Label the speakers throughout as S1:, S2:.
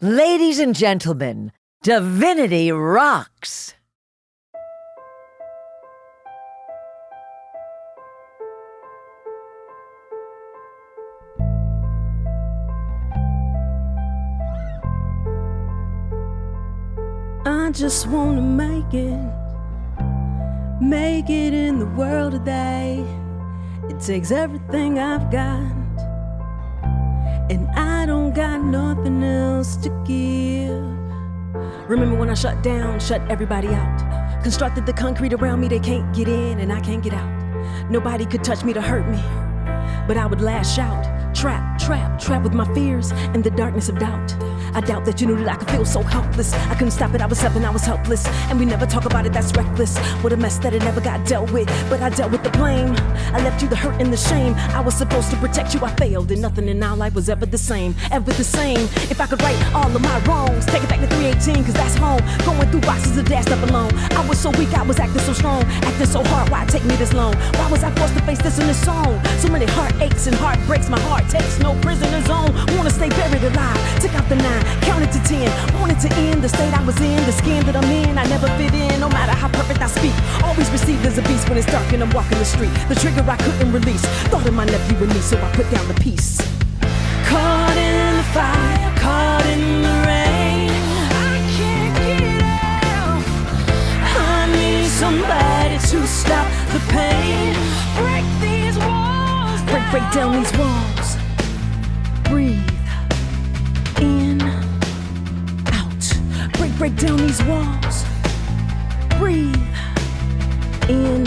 S1: Ladies and gentlemen, Divinity rocks!
S2: I just wanna make it in the world today. It takes everything I've got, and I don't got nothing else to give. Remember when I shut down, shut everybody out, constructed the concrete around me, they can't get in and I can't get out. Nobody could touch me to hurt me, but I would lash out. Trapped with my fears and the darkness of doubt. I doubt that you knew that I could feel so helpless. I couldn't stop it, I was 7, I was helpless. And we never talk about it, that's reckless. What a mess that it never got dealt with. But I dealt with the blame. I left you the hurt and the shame. I was supposed to protect you, I failed. And nothing in our life was ever the same. If I could right all of my wrongs, take it back to 318, cause that's home. Going through boxes of dash up alone. I was so weak, I was acting so strong, acting so hard, why it take me this long? Why was I forced to face this in this song? So many heartaches and heartbreaks, my heart takes no prisoner zone. Wanna stay buried alive, took out the 9, counted to 10. Wanted to end the state I was in, the skin that I'm in. I never fit in, no matter how perfect I speak. Always received as a beast when it's dark and I'm walking the street. The trigger I couldn't release, thought of my nephew and me, so I put down the piece. Caught in the fire, caught in the rain. I can't get out. I need somebody to stop the pain. Break these walls down. Break down these walls. Breathe in, out. Break down these walls. Breathe in,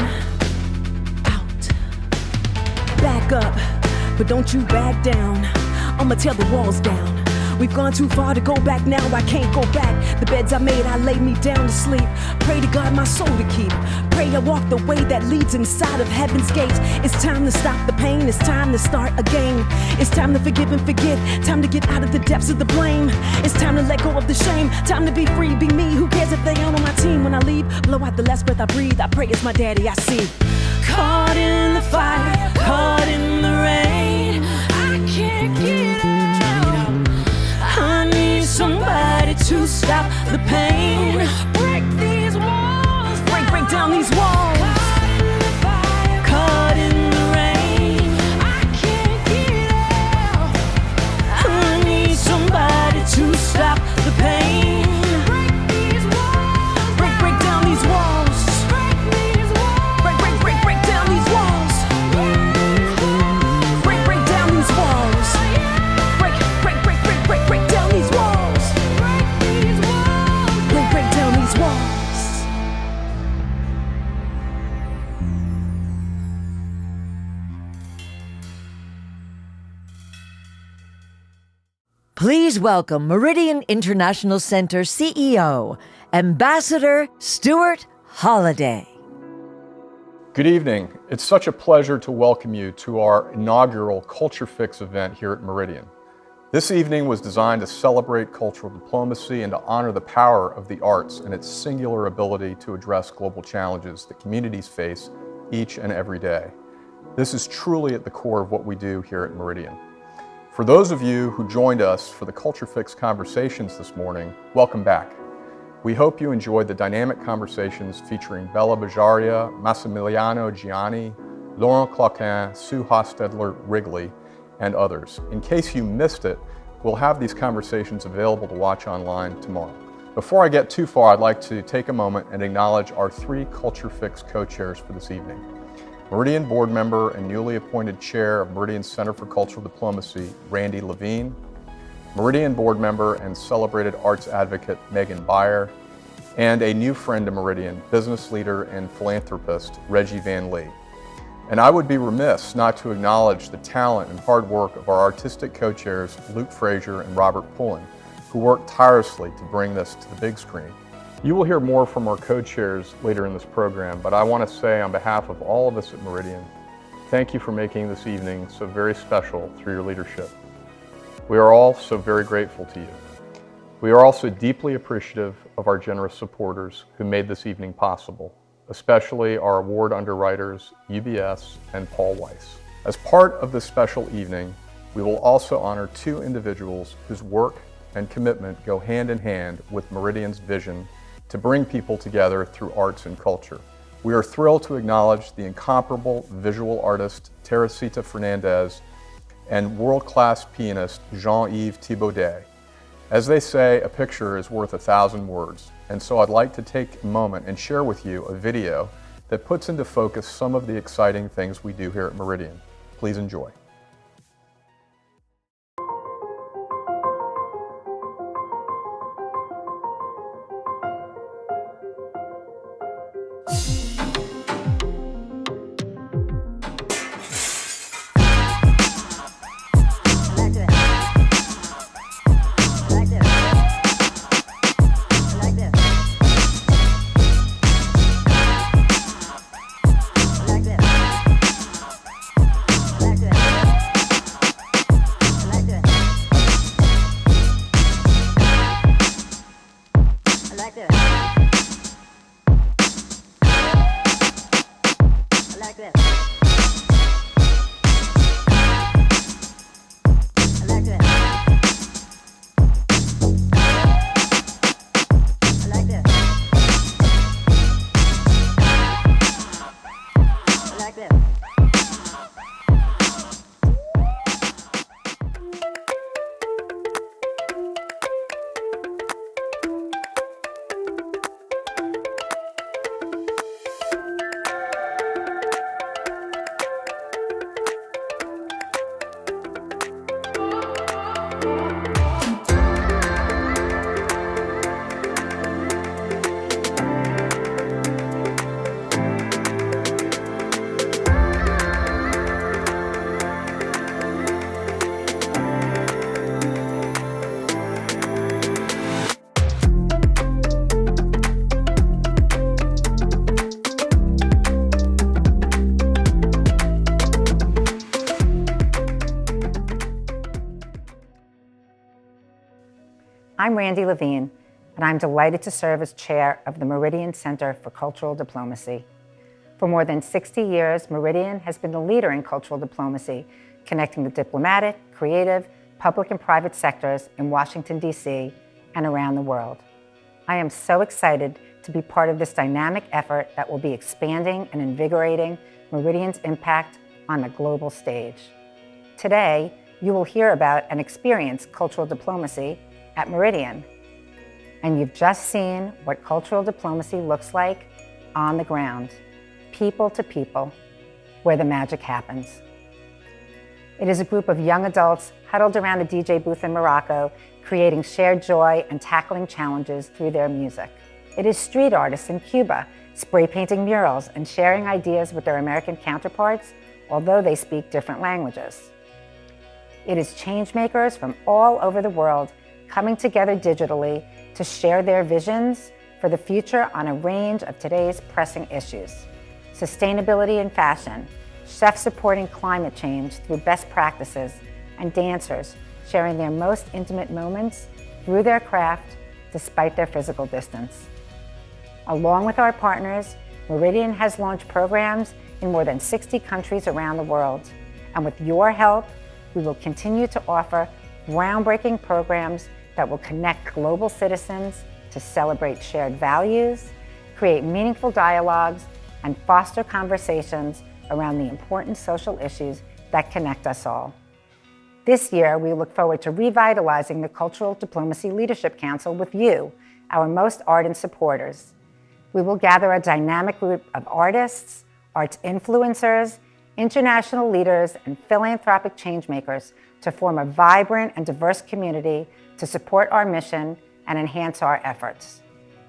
S2: out. Back up, but don't you back down. I'ma tear the walls down. We've gone too far to go back now, I can't go back. The beds I made, I laid me down to sleep. Pray to God my soul to keep. Pray I walk the way that leads inside of heaven's gates. It's time to stop the pain, it's time to start again. It's time to forgive and forget, time to get out of the depths of the blame. It's time to let go of the shame, time to be free, be me. Who cares if they aren't on my team when I leave? Blow out the last breath I breathe, I pray it's my daddy I see. Caught in the fire, caught in the rain. I can't get out. I need somebody to stop the pain. Break these walls down. Break down these walls. Caught in the rain. I can't get out. I need somebody to stop the pain. Break these walls. Break down these walls. Break these walls. Break down these walls. Break down these walls. Break down these walls. Break down these walls.
S1: Please welcome Meridian International Center CEO, Ambassador Stuart Holliday.
S3: Good evening. It's such a pleasure to welcome you to our inaugural CultureFix event here at Meridian. This evening was designed to celebrate cultural diplomacy and to honor the power of the arts and its singular ability to address global challenges that communities face each and every day. This is truly at the core of what we do here at Meridian. For those of you who joined us for the CultureFix conversations this morning, welcome back. We hope you enjoyed the dynamic conversations featuring Bella Bajaria, Massimiliano Gianni, Laurent Cloquin, Sue Hostetler-Wrigley, and others. In case you missed it, we'll have these conversations available to watch online tomorrow. Before I get too far, I'd like to take a moment and acknowledge our 3 CultureFix co-chairs for this evening. Meridian board member and newly appointed chair of Meridian Center for Cultural Diplomacy, Randy Levine, Meridian board member and celebrated arts advocate, Megan Beyer, and a new friend to Meridian, business leader and philanthropist, Reggie Van Lee. And I would be remiss not to acknowledge the talent and hard work of our artistic co-chairs, Luke Frazier and Robert Pullen, who worked tirelessly to bring this to the big screen. You will hear more from our co-chairs later in this program, but I want to say on behalf of all of us at Meridian, thank you for making this evening so very special through your leadership. We are all so very grateful to you. We are also deeply appreciative of our generous supporters who made this evening possible, especially our award underwriters, UBS and Paul Weiss. As part of this special evening, we will also honor 2 individuals whose work and commitment go hand in hand with Meridian's vision to bring people together through arts and culture. We are thrilled to acknowledge the incomparable visual artist Teresita Fernandez and world-class pianist Jean-Yves Thibaudet. As they say, a picture is worth 1,000 words, and so I'd like to take a moment and share with you a video that puts into focus some of the exciting things we do here at Meridian. Please enjoy.
S4: I'm Randy Levine, and I'm delighted to serve as chair of the Meridian Center for Cultural Diplomacy. For more than 60 years, Meridian has been the leader in cultural diplomacy, connecting the diplomatic, creative, public and private sectors in Washington, D.C. and around the world. I am so excited to be part of this dynamic effort that will be expanding and invigorating Meridian's impact on the global stage. Today, you will hear about and experience cultural diplomacy at Meridian. And you've just seen what cultural diplomacy looks like on the ground, people to people, where the magic happens. It is a group of young adults huddled around a DJ booth in Morocco, creating shared joy and tackling challenges through their music. It is street artists in Cuba, spray painting murals and sharing ideas with their American counterparts, although they speak different languages. It is change makers from all over the world coming together digitally to share their visions for the future on a range of today's pressing issues. Sustainability and fashion, chefs supporting climate change through best practices, and dancers sharing their most intimate moments through their craft despite their physical distance. Along with our partners, Meridian has launched programs in more than 60 countries around the world. And with your help, we will continue to offer groundbreaking programs that will connect global citizens to celebrate shared values, create meaningful dialogues, and foster conversations around the important social issues that connect us all. This year, we look forward to revitalizing the Cultural Diplomacy Leadership Council with you, our most ardent supporters. We will gather a dynamic group of artists, arts influencers, international leaders, and philanthropic changemakers to form a vibrant and diverse community to support our mission and enhance our efforts.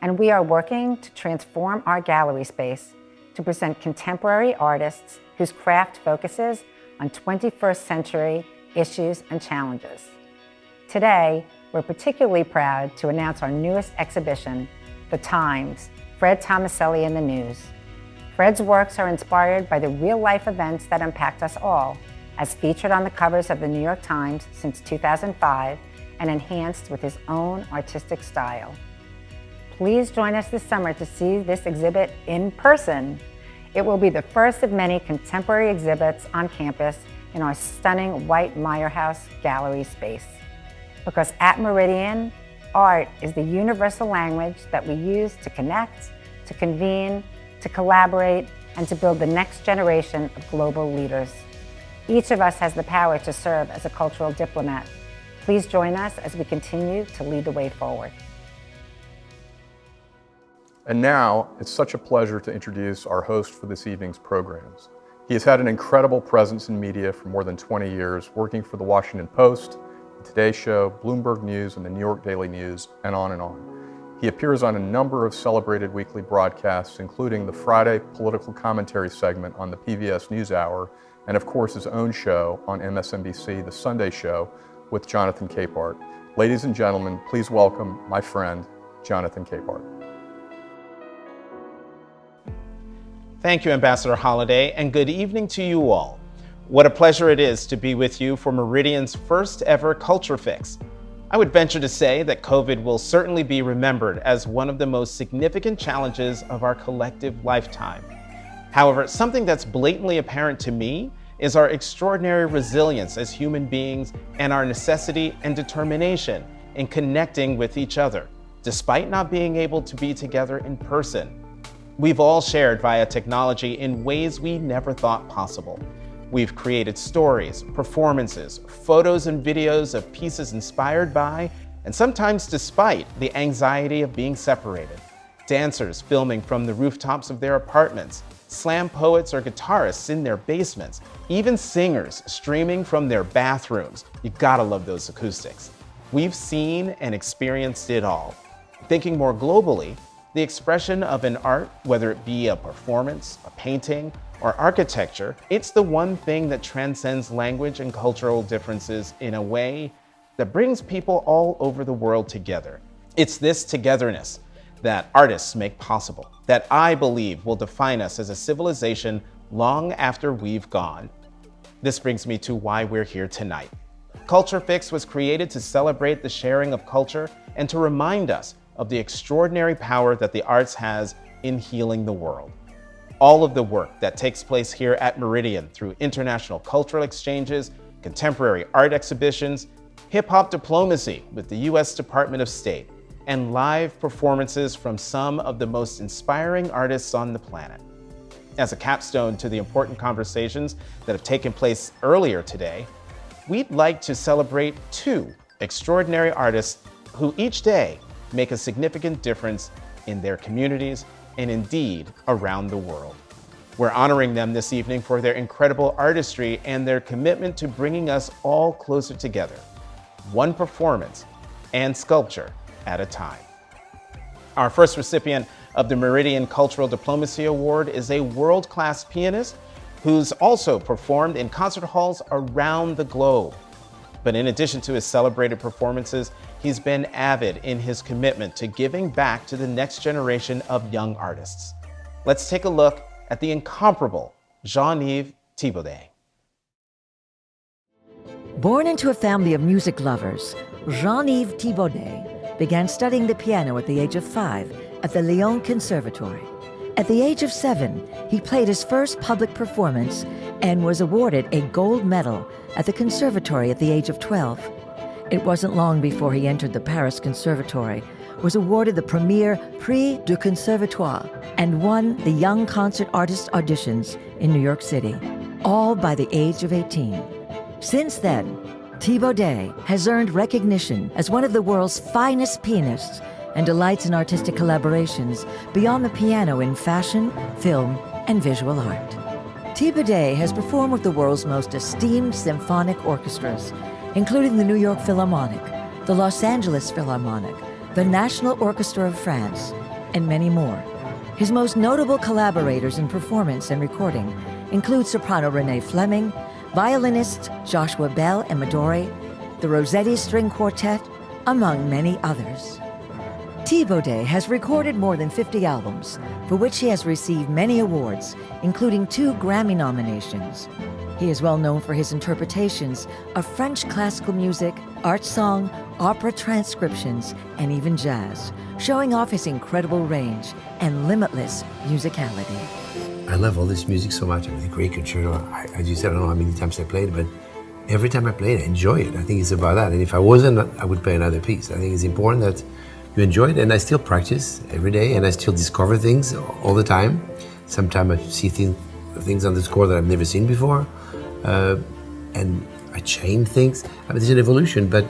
S4: And we are working to transform our gallery space to present contemporary artists whose craft focuses on 21st century issues and challenges. Today, we're particularly proud to announce our newest exhibition, The Times, Fred Tomaselli and the News. Fred's works are inspired by the real-life events that impact us all, as featured on the covers of the New York Times since 2005 and enhanced with his own artistic style. Please join us this summer to see this exhibit in person. It will be the first of many contemporary exhibits on campus in our stunning white Meyer House gallery space. Because at Meridian, art is the universal language that we use to connect, to convene, to collaborate, and to build the next generation of global leaders. Each of us has the power to serve as a cultural diplomat. Please join us as we continue to lead the way forward.
S3: And now, it's such a pleasure to introduce our host for this evening's programs. He has had an incredible presence in media for more than 20 years, working for the Washington Post, the Today Show, Bloomberg News, and the New York Daily News, and on and on. He appears on a number of celebrated weekly broadcasts, including the Friday political commentary segment on the PBS NewsHour, and of course his own show on MSNBC, The Sunday Show, with Jonathan Capehart. Ladies and gentlemen, please welcome my friend, Jonathan Capehart.
S5: Thank you, Ambassador Holliday, and good evening to you all. What a pleasure it is to be with you for Meridian's first ever CultureFix. I would venture to say that COVID will certainly be remembered as one of the most significant challenges of our collective lifetime. However, something that's blatantly apparent to me is our extraordinary resilience as human beings and our necessity and determination in connecting with each other, despite not being able to be together in person. We've all shared via technology in ways we never thought possible. We've created stories, performances, photos and videos of pieces inspired by, and sometimes despite, the anxiety of being separated. Dancers filming from the rooftops of their apartments, slam poets or guitarists in their basements, even singers streaming from their bathrooms. You gotta love those acoustics. We've seen and experienced it all. Thinking more globally, the expression of an art, whether it be a performance, a painting, or architecture, it's the one thing that transcends language and cultural differences in a way that brings people all over the world together. It's this togetherness that artists make possible, that I believe will define us as a civilization long after we've gone. This brings me to why we're here tonight. CultureFix was created to celebrate the sharing of culture and to remind us of the extraordinary power that the arts has in healing the world. All of the work that takes place here at Meridian through international cultural exchanges, contemporary art exhibitions, hip-hop diplomacy with the U.S. Department of State, and live performances from some of the most inspiring artists on the planet. As a capstone to the important conversations that have taken place earlier today, we'd like to celebrate two extraordinary artists who each day make a significant difference in their communities and indeed around the world. We're honoring them this evening for their incredible artistry and their commitment to bringing us all closer together, one performance and sculpture at a time. Our first recipient of the Meridian Cultural Diplomacy Award is a world-class pianist who's also performed in concert halls around the globe. But in addition to his celebrated performances, he's been avid in his commitment to giving back to the next generation of young artists. Let's take a look at the incomparable Jean-Yves Thibaudet.
S1: Born into a family of music lovers, Jean-Yves Thibaudet began studying the piano at the age of 5 at the Lyon Conservatory. At the age of 7, he played his first public performance and was awarded a gold medal at the conservatory at the age of 12. It wasn't long before he entered the Paris Conservatory, was awarded the premier Prix du Conservatoire, and won the Young Concert Artist auditions in New York City, all by the age of 18. Since then, Thibaudet has earned recognition as one of the world's finest pianists and delights in artistic collaborations beyond the piano in fashion, film, and visual art. Thibaudet has performed with the world's most esteemed symphonic orchestras, including the New York Philharmonic, the Los Angeles Philharmonic, the National Orchestra of France, and many more. His most notable collaborators in performance and recording include soprano Renee Fleming, violinists Joshua Bell and Midori, the Rossetti String Quartet, among many others. Thibaudet has recorded more than 50 albums, for which he has received many awards, including 2 Grammy nominations. He is well known for his interpretations of French classical music, art song, opera transcriptions, and even jazz, showing off his incredible range and limitless musicality.
S6: I love all this music so much. I mean, the great concerto. As you said, I don't know how many times I played it, but every time I play it, I enjoy it. I think it's about that. And if I wasn't, I would play another piece. I think it's important that you enjoy it, and I still practice every day, and I still discover things all the time. Sometimes I see things on the score that I've never seen before, and I change things. I mean, there's an evolution, but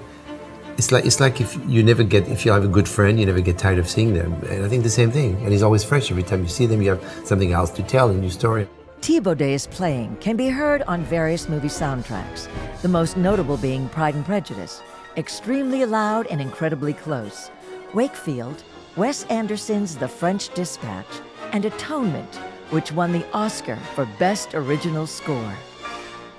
S6: it's like if you have a good friend, you never get tired of seeing them. And I think the same thing. And it's always fresh. Every time you see them, you have something else to tell, a new story.
S1: Thibaude's playing can be heard on various movie soundtracks, the most notable being Pride and Prejudice, extremely loud and incredibly close, Wakefield, Wes Anderson's The French Dispatch, and Atonement, which won the Oscar for Best Original Score.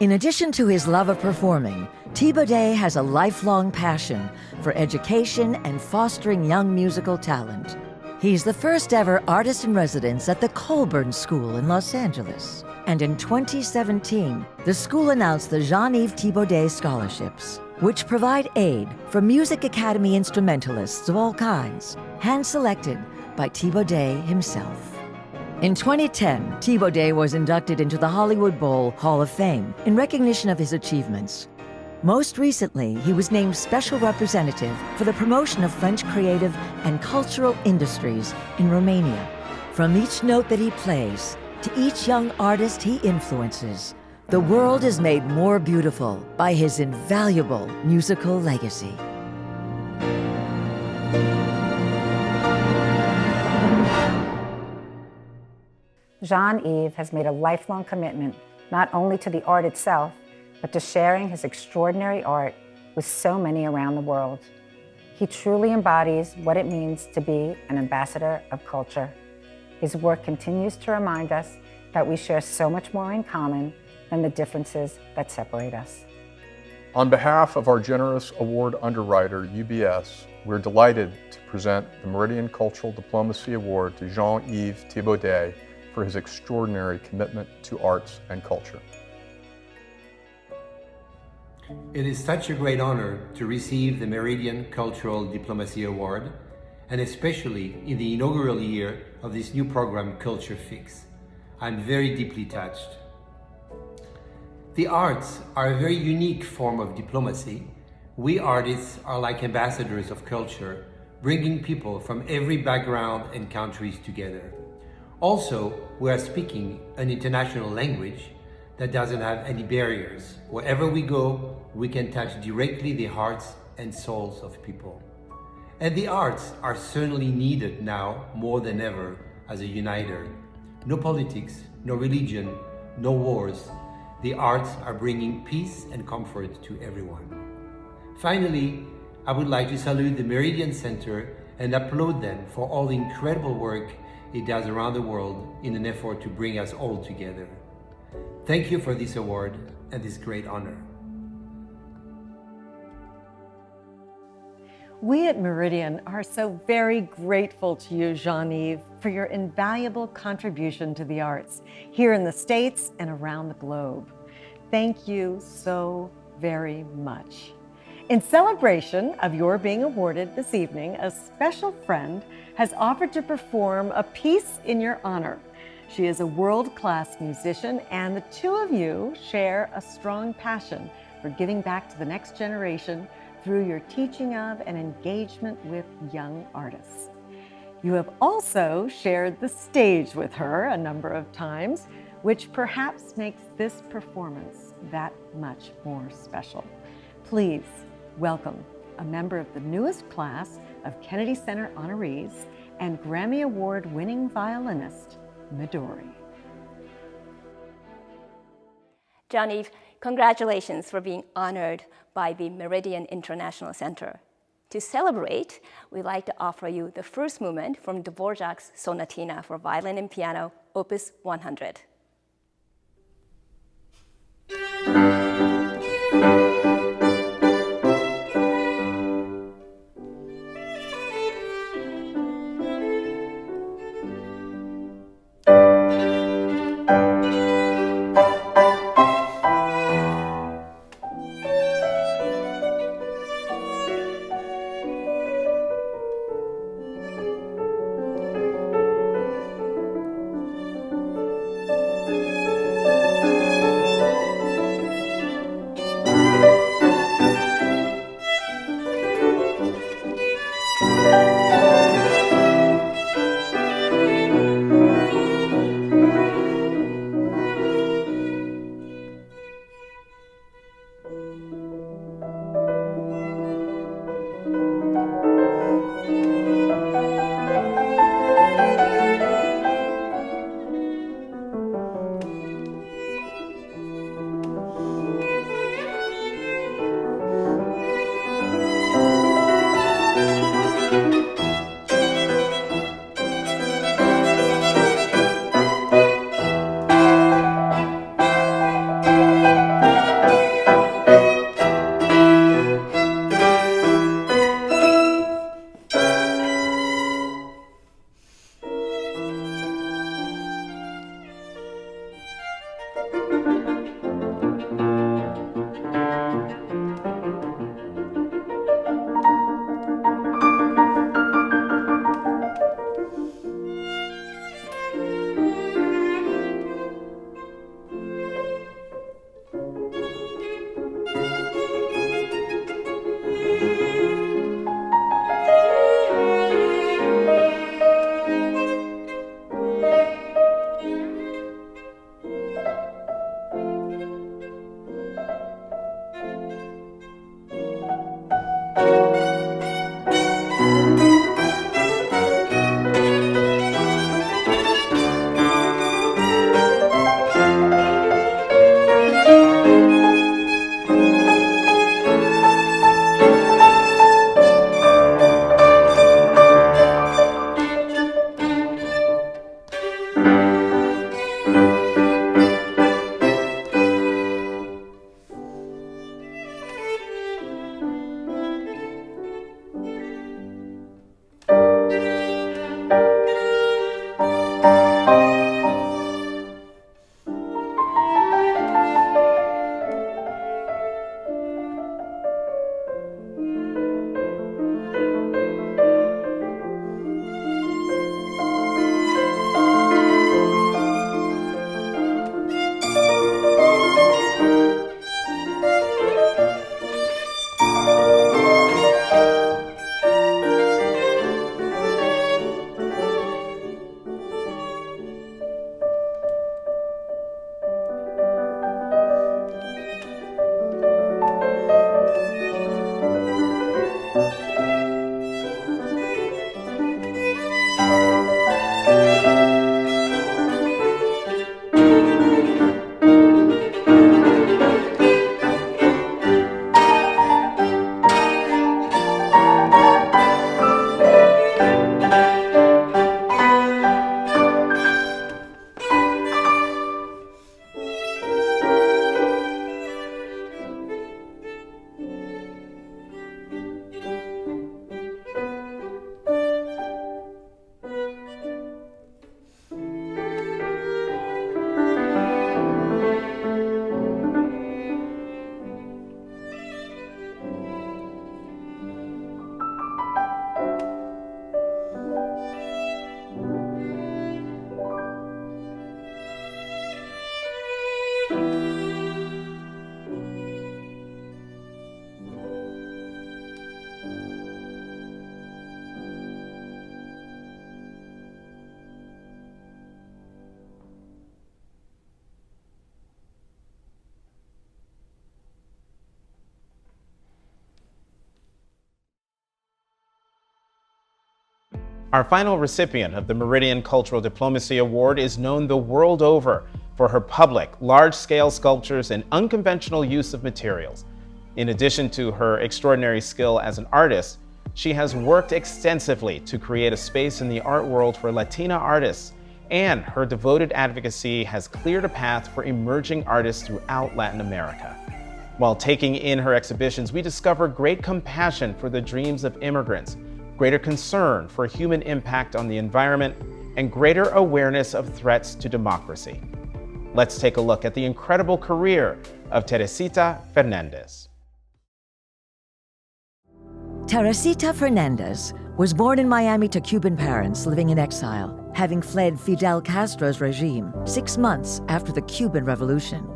S1: In addition to his love of performing, Thibaudet has a lifelong passion for education and fostering young musical talent. He's the first ever artist in residence at the Colburn School in Los Angeles. And in 2017, the school announced the Jean-Yves Thibaudet Scholarships, which provide aid for Music Academy instrumentalists of all kinds, hand-selected by Thibaudet himself. In 2010, Thibaudet was inducted into the Hollywood Bowl Hall of Fame in recognition of his achievements. Most recently, he was named Special Representative for the promotion of French creative and cultural industries in Romania. From each note that he plays to each young artist he influences, the world is made more beautiful by his invaluable musical legacy.
S4: Jean-Yves has made a lifelong commitment not only to the art itself, but to sharing his extraordinary art with so many around the world. He truly embodies what it means to be an ambassador of culture. His work continues to remind us that we share so much more in common than the differences that separate us.
S3: On behalf of our generous award underwriter, UBS, we're delighted to present the Meridian Cultural Diplomacy Award to Jean-Yves Thibaudet for his extraordinary commitment to arts and culture.
S6: It is such a great honor to receive the Meridian Cultural Diplomacy Award, and especially in the inaugural year of this new program, CultureFix. I'm very deeply touched. The arts are a very unique form of diplomacy. We artists are like ambassadors of culture, bringing people from every background and countries together. Also, we are speaking an international language that doesn't have any barriers. Wherever we go, we can touch directly the hearts and souls of people. And the arts are certainly needed now more than ever as a uniter. No politics, no religion, no wars. The arts are bringing peace and comfort to everyone. Finally, I would like to salute the Meridian Center and applaud them for all the incredible work it does around the world in an effort to bring us all together. Thank you for this award and this great honor.
S7: We at Meridian are so very grateful to you, Jean-Yves, for your invaluable contribution to the arts here in the States and around the globe. Thank you so very much. In celebration of your being awarded this evening, a special friend has offered to perform a piece in your honor. She is a world-class musician, and the two of you share a strong passion for giving back to the next generation through your teaching of and engagement with young artists. You have also shared the stage with her a number of times, which perhaps makes this performance that much more special. Please welcome a member of the newest class of Kennedy Center honorees and Grammy Award-winning violinist, Midori.
S8: Jean-Yves, congratulations for being honored by the Meridian International Center. To celebrate, we'd like to offer you the first movement from Dvorak's Sonatina for violin and piano, Opus 100.
S5: Our final recipient of the Meridian Cultural Diplomacy Award is known the world over for her public, large-scale sculptures and unconventional use of materials. In addition to her extraordinary skill as an artist, she has worked extensively to create a space in the art world for Latina artists, and her devoted advocacy has cleared a path for emerging artists throughout Latin America. While taking in her exhibitions, we discover great compassion for the dreams of immigrants, greater concern for human impact on the environment, and greater awareness of threats to democracy. Let's take a look at the incredible career of Teresita Fernandez.
S1: Teresita Fernandez was born in Miami to Cuban parents living in exile, having fled Fidel Castro's regime 6 months after the Cuban Revolution.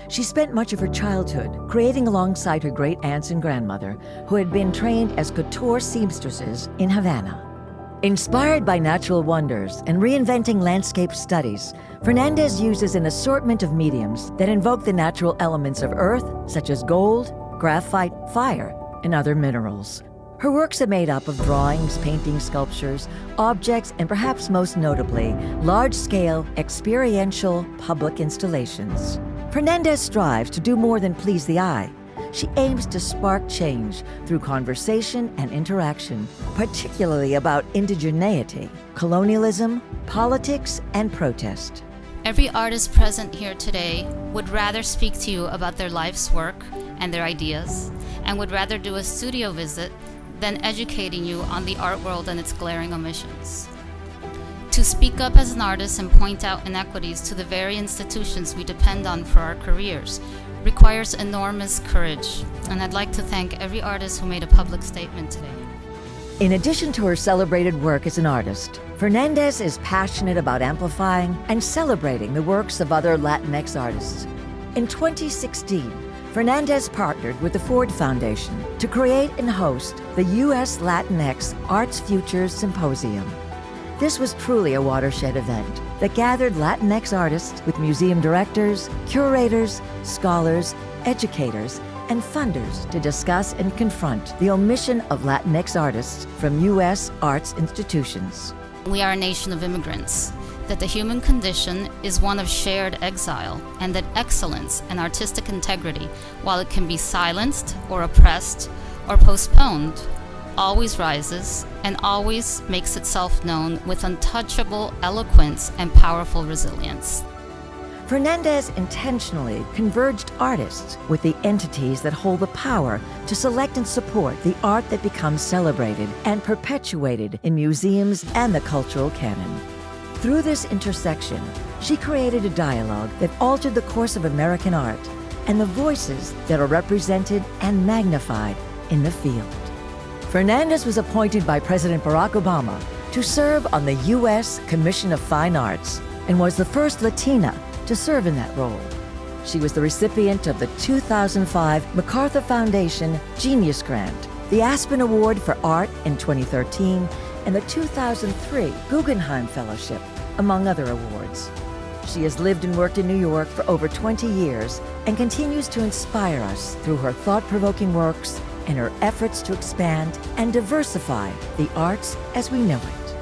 S1: She spent much of her childhood creating alongside her great aunts and grandmother, who had been trained as couture seamstresses in Havana. Inspired by natural wonders and reinventing landscape studies, Fernandez uses an assortment of mediums that invoke the natural elements of earth, such as gold, graphite, fire, and other minerals. Her works are made up of drawings, paintings, sculptures, objects, and perhaps most notably, large-scale, experiential public installations. Fernandez strives to do more than please the eye. She aims to spark change through conversation and interaction, particularly about indigeneity, colonialism, politics, and protest.
S9: Every artist present here today would rather speak to you about their life's work and their ideas, and would rather do a studio visit than educating you on the art world and its glaring omissions. To speak up as an artist and point out inequities to the very institutions we depend on for our careers requires enormous courage, and I'd like to thank every artist who made a public statement today.
S1: In addition to her celebrated work as an artist, Fernandez is passionate about amplifying and celebrating the works of other Latinx artists. In 2016, Fernandez partnered with the Ford Foundation to create and host the U.S. Latinx Arts Futures Symposium. This was truly a watershed event that gathered Latinx artists with museum directors, curators, scholars, educators, and funders to discuss and confront the omission of Latinx artists from U.S. arts institutions.
S9: We are a nation of immigrants, that the human condition is one of shared exile, and that excellence and artistic integrity, while it can be silenced or oppressed or postponed, always rises and always makes itself known with untouchable eloquence and powerful resilience.
S1: Fernandez intentionally converged artists with the entities that hold the power to select and support the art that becomes celebrated and perpetuated in museums and the cultural canon. Through this intersection, she created a dialogue that altered the course of American art and the voices that are represented and magnified in the field. Fernandez was appointed by President Barack Obama to serve on the U.S. Commission of Fine Arts and was the first Latina to serve in that role. She was the recipient of the 2005 MacArthur Foundation Genius Grant, the Aspen Award for Art in 2013, and the 2003 Guggenheim Fellowship, among other awards. She has lived and worked in New York for over 20 years and continues to inspire us through her thought-provoking works and her efforts to expand and diversify the arts as we know it.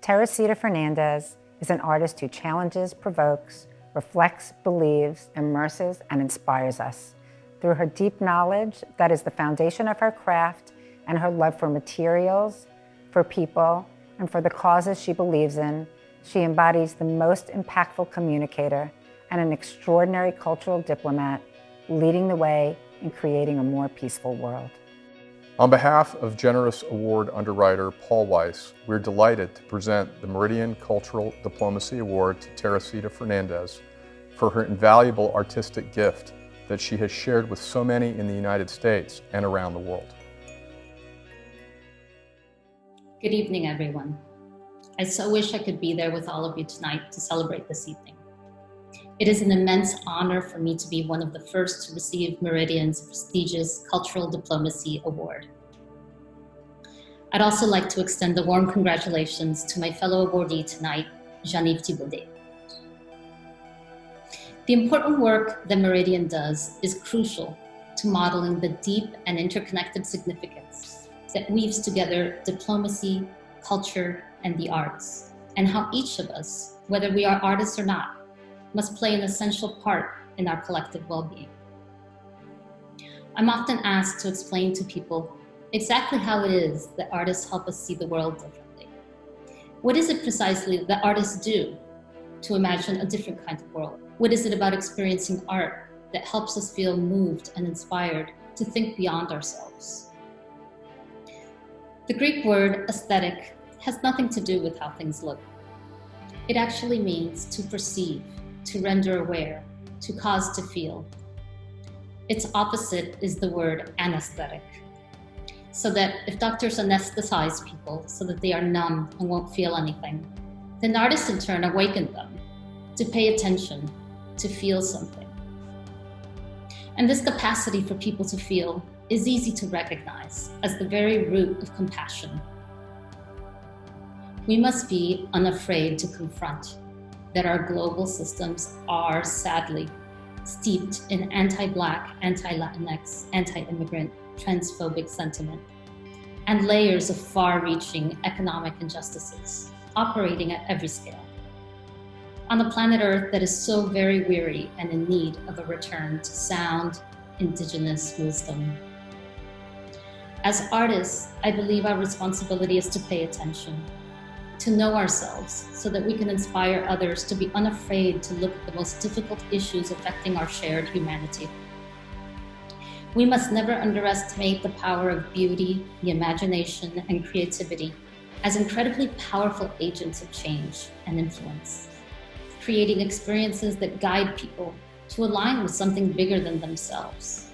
S4: Teresita Fernandez is an artist who challenges, provokes, reflects, believes, immerses, and inspires us. Through her deep knowledge that is the foundation of her craft and her love for materials, for people, and for the causes she believes in, she embodies the most impactful communicator and an extraordinary cultural diplomat, leading the way in creating a more peaceful world.
S3: On behalf of generous award underwriter Paul Weiss, we're delighted to present the Meridian Cultural Diplomacy Award to Teresita Fernandez for her invaluable artistic gift that she has shared with so many in the United States and around the world.
S9: Good evening, everyone. I so wish I could be there with all of you tonight to celebrate this evening. It is an immense honor for me to be one of the first to receive Meridian's prestigious Cultural Diplomacy Award. I'd also like to extend a warm congratulations to my fellow awardee tonight, Jean-Yves Thibaudet. The important work that Meridian does is crucial
S10: to modeling the deep and interconnected significance that weaves together diplomacy, culture, and the arts, and how each of us, whether we are artists or not, must play an essential part in our collective well-being. I'm often asked to explain to people exactly how it is that artists help us see the world differently. What is it precisely that artists do to imagine a different kind of world? What is it about experiencing art that helps us feel moved and inspired to think beyond ourselves? The Greek word aesthetic has nothing to do with how things look. It actually means to perceive, to render aware, to cause to feel. Its opposite is the word anesthetic. So that if doctors anesthetize people so that they are numb and won't feel anything, then artists in turn awaken them to pay attention, to feel something. And this capacity for people to feel is easy to recognize as the very root of compassion. We must be unafraid to confront that our global systems are sadly steeped in anti-Black, anti-Latinx, anti-immigrant, transphobic sentiment, and layers of far-reaching economic injustices operating at every scale. On a planet Earth that is so very weary and in need of a return to sound, indigenous wisdom. As artists, I believe our responsibility is to pay attention, to know ourselves so that we can inspire others to be unafraid to look at the most difficult issues affecting our shared humanity. We must never underestimate the power of beauty, the imagination, and creativity as incredibly powerful agents of change and influence, creating experiences that guide people to align with something bigger than themselves.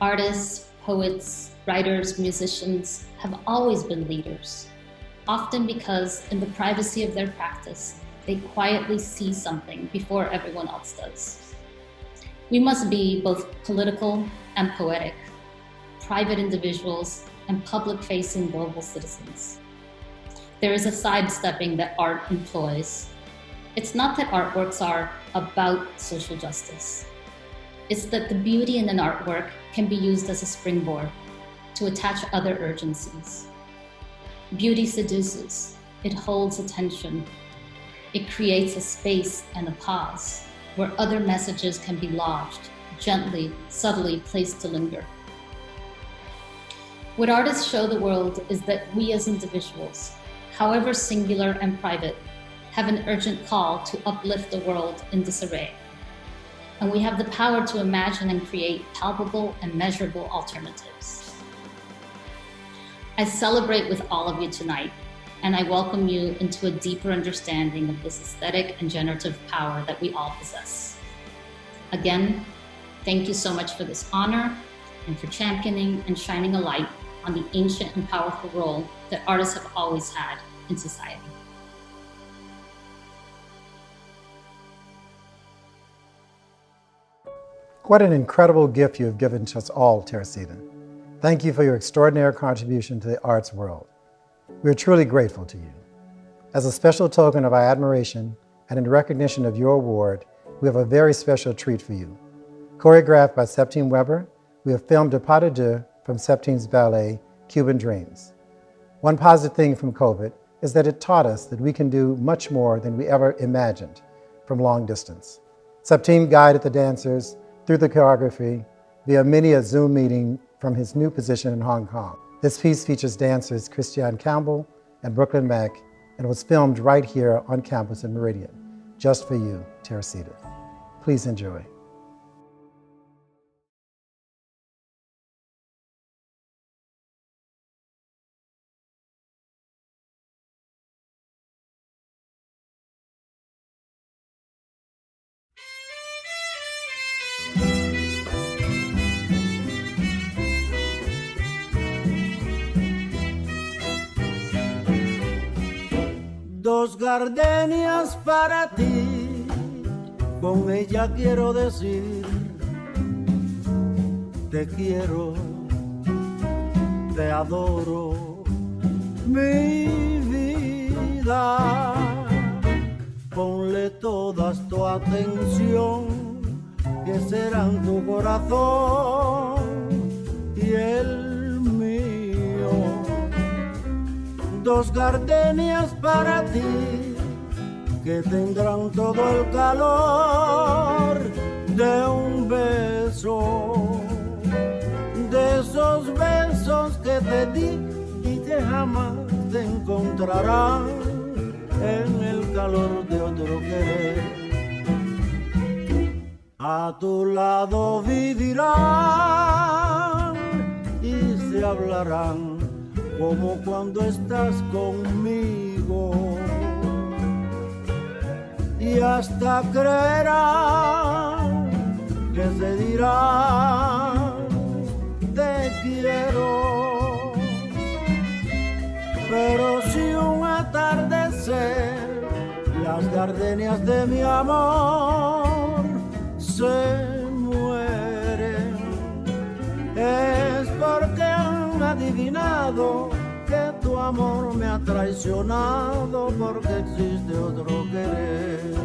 S10: Artists, poets, writers, musicians have always been leaders, often because in the privacy of their practice, they quietly see something before everyone else does. We must be both political and poetic, private individuals and public-facing global citizens. There is a sidestepping that art employs. It's not that artworks are about social justice. It's that the beauty in an artwork can be used as a springboard to attach other urgencies. Beauty seduces, it holds attention. It creates a space and a pause where other messages can be lodged, gently, subtly placed to linger. What artists show the world is that we as individuals, however singular and private, have an urgent call to uplift the world in disarray. And we have the power to imagine and create palpable and measurable alternatives. I celebrate with all of you tonight, and I welcome you into a deeper understanding of this aesthetic and generative power that we all possess. Again, thank you so much for this honor and for championing and shining a light on the ancient and powerful role that artists have always had in society.
S11: What an incredible gift you have given to us all, Teresita. Thank you for your extraordinary contribution to the arts world. We are truly grateful to you. As a special token of our admiration and in recognition of your award, we have a very special treat for you. Choreographed by Septime Weber, we have filmed a pas de deux from Septime's ballet, Cuban Dreams. One positive thing from COVID is that it taught us that we can do much more than we ever imagined from long distance. Septime guided the dancers through the choreography via many a Zoom meeting from his new position in Hong Kong. This piece features dancers Christiane Campbell and Brooklyn Mack and was filmed right here on campus in Meridian, just for you, Teresita. Please enjoy.
S12: Dos gardenias para ti, con ella quiero decir, te quiero, te adoro, mi vida. Ponle todas tu atención, que será en tu corazón 2 gardenias para ti, que tendrán todo el calor de un beso, de esos besos que te di y que jamás te encontrarán en el calor de otro querer. A tu lado vivirán y se hablarán como cuando estás conmigo, y hasta creerán que se dirán te quiero. Pero si un atardecer las gardenias de mi amor se mueren, es porque han adivinado que tu amor me ha traicionado, porque existe otro querer.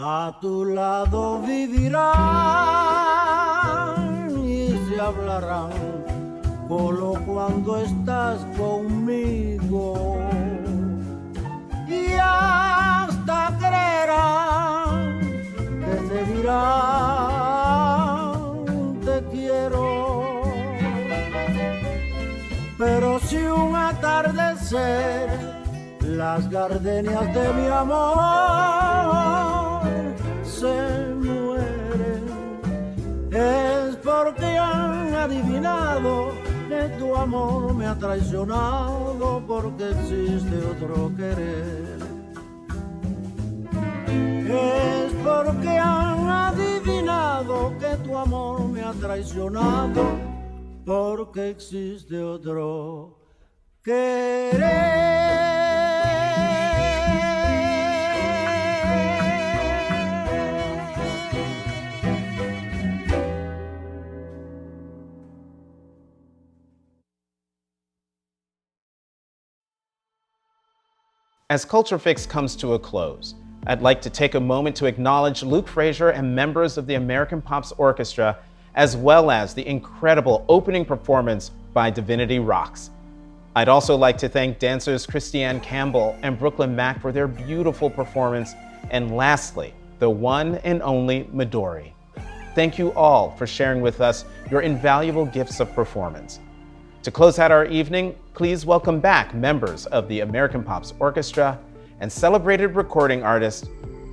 S12: A tu lado vivirán y se hablarán solo cuando estás conmigo, y hasta creerán que se dirán te quiero. Pero si un atardecer las gardenias de mi amor se mueren, es porque han adivinado que tu amor me ha traicionado, porque existe otro querer. Es porque han adivinado que tu amor me ha traicionado, porque existe otro querer.
S5: As CultureFix comes to a close, I'd like to take a moment to acknowledge Luke Frazier and members of the American Pops Orchestra, as well as the incredible opening performance by Divinity Rocks. I'd also like to thank dancers Christiane Campbell and Brooklyn Mack for their beautiful performance, and lastly, the one and only Midori. Thank you all for sharing with us your invaluable gifts of performance. To close out our evening, please welcome back members of the American Pops Orchestra and celebrated recording artist,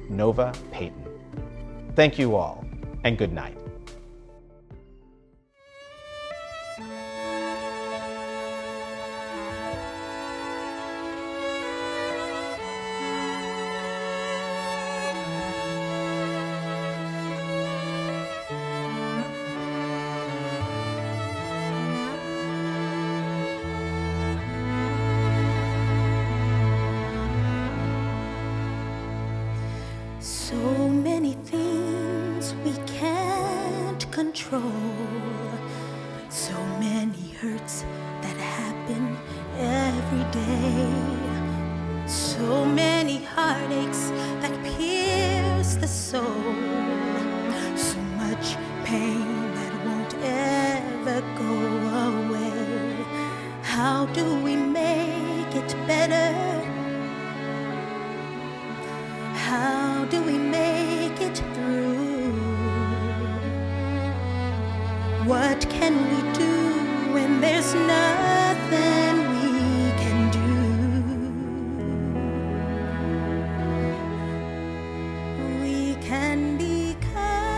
S5: Nova Payton. Thank you all, and good night.
S2: So many things we can't control, so many hurts that happen every day, so many heartaches that pierce the soul, so much pain that won't ever go away. How do we make it better? How do we make it through? What can we do when there's nothing we can do? We can be kind.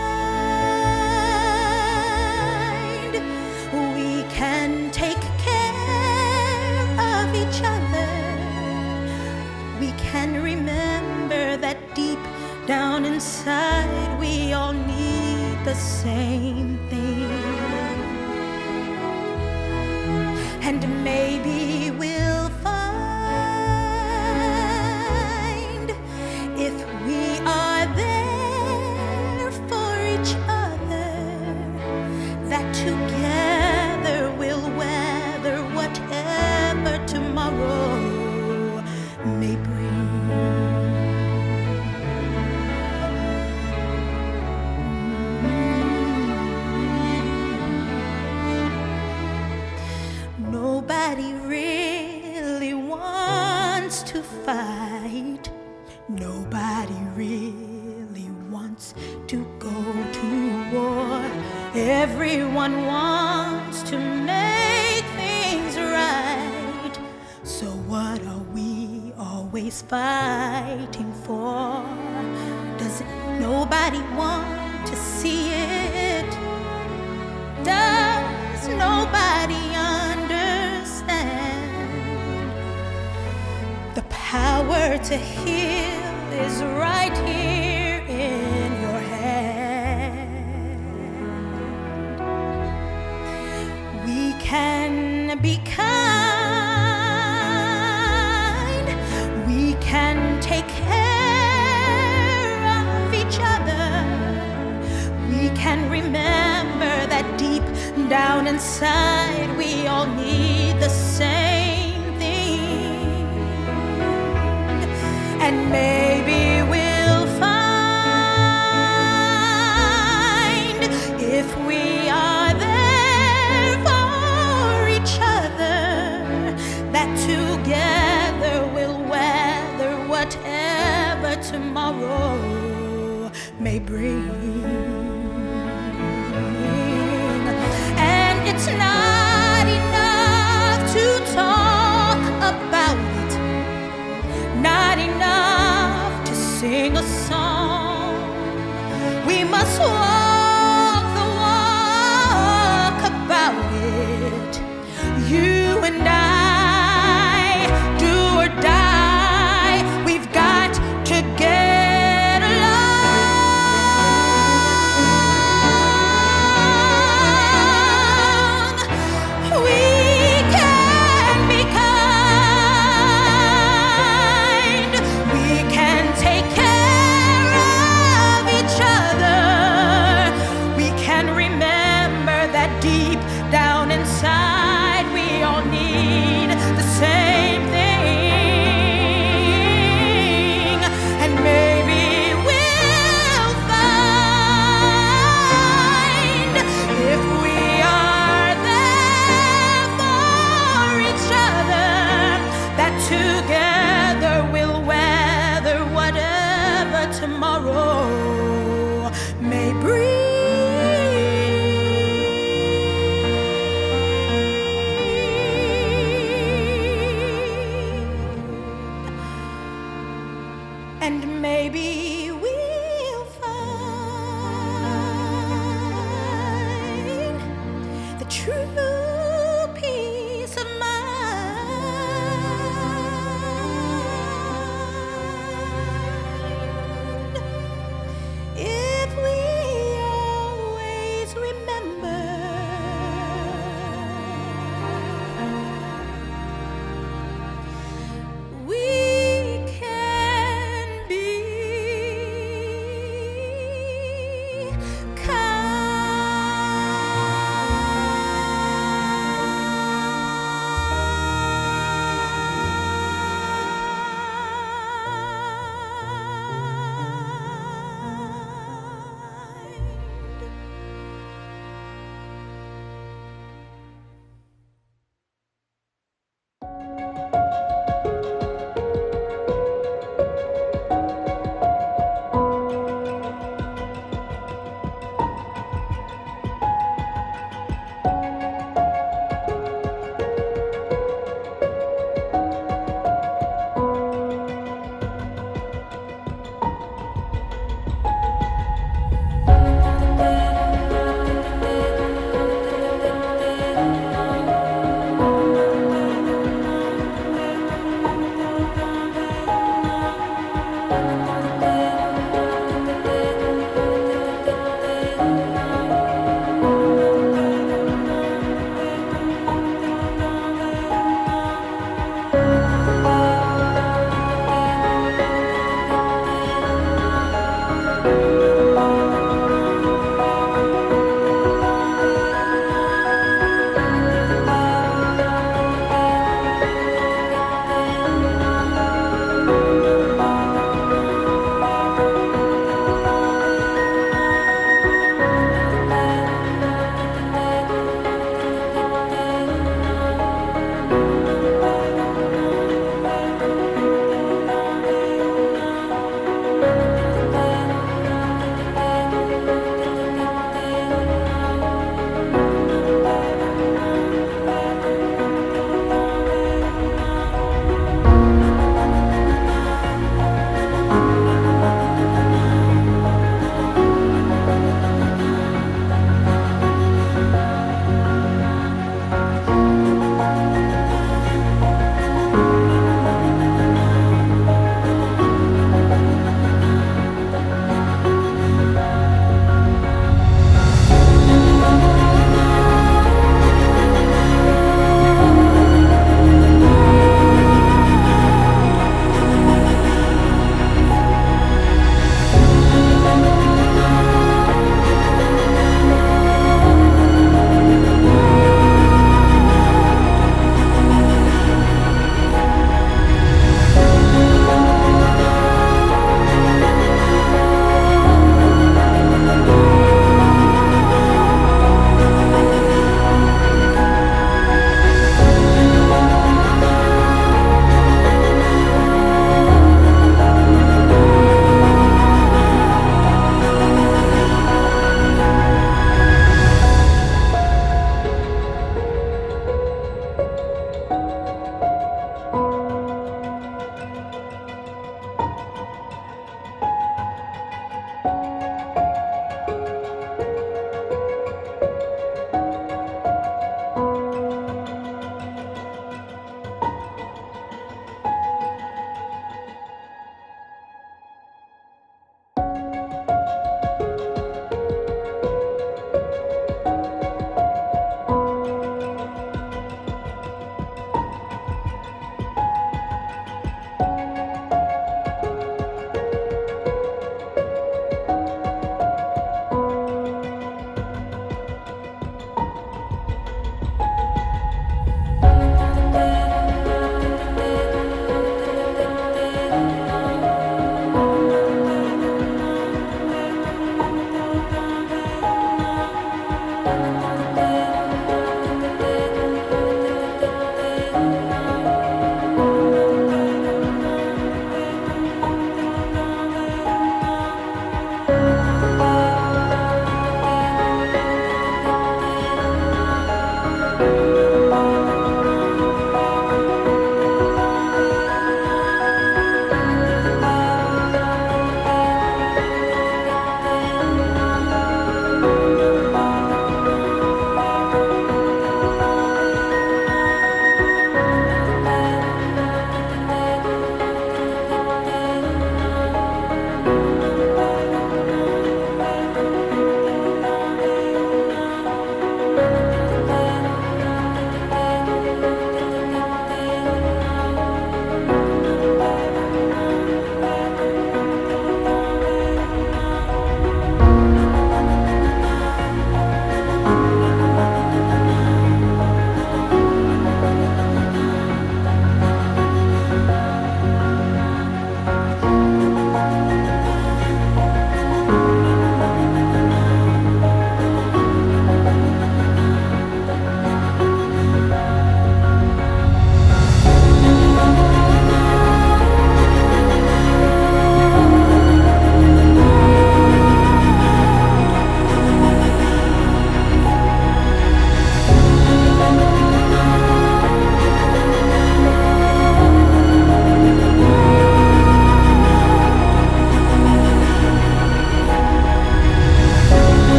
S2: We can take care of each other. We can remember that deep down inside we all need the same thing. And maybe we'll find, if we are there everyone wants to make things right. So what are we always fighting for? Does nobody want to see it? Does nobody understand? The power to heal is right here in your hand. We can be kind. We can take care of each other. We can remember that deep down inside we all need the same thing. And maybe we'll find, if we are there for each other, that together we'll weather whatever tomorrow may bring. And it's not enough to talk about it, not enough to sing a song. We must walk the walk about it. You and I, do or die, we've got to get along. We can be kind. We can take care of each other. We can remember that deep down inside we all need the same thing. And maybe we'll find, if we are there for each other, that together we'll weather whatever tomorrow may bring. And maybe we'll find the true peace of mind, if we always remember we can be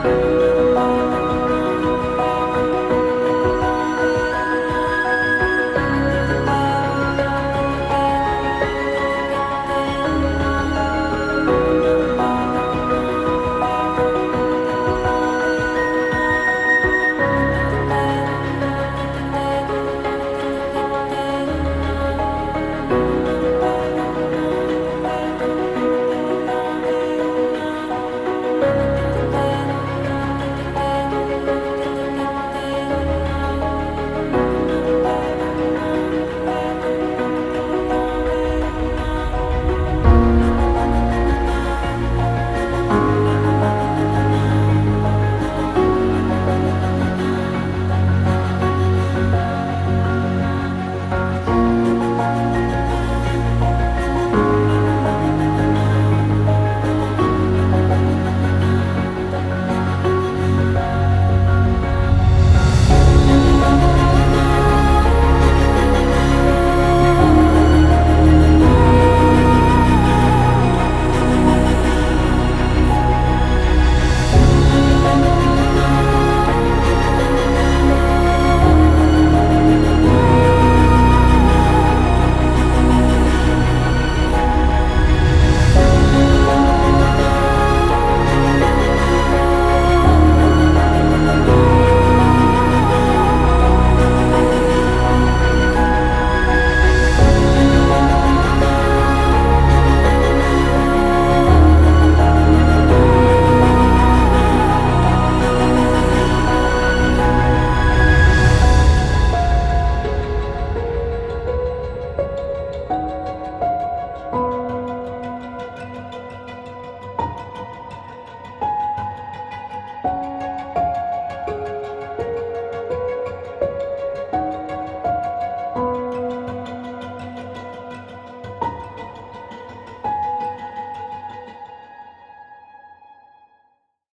S12: Thank you.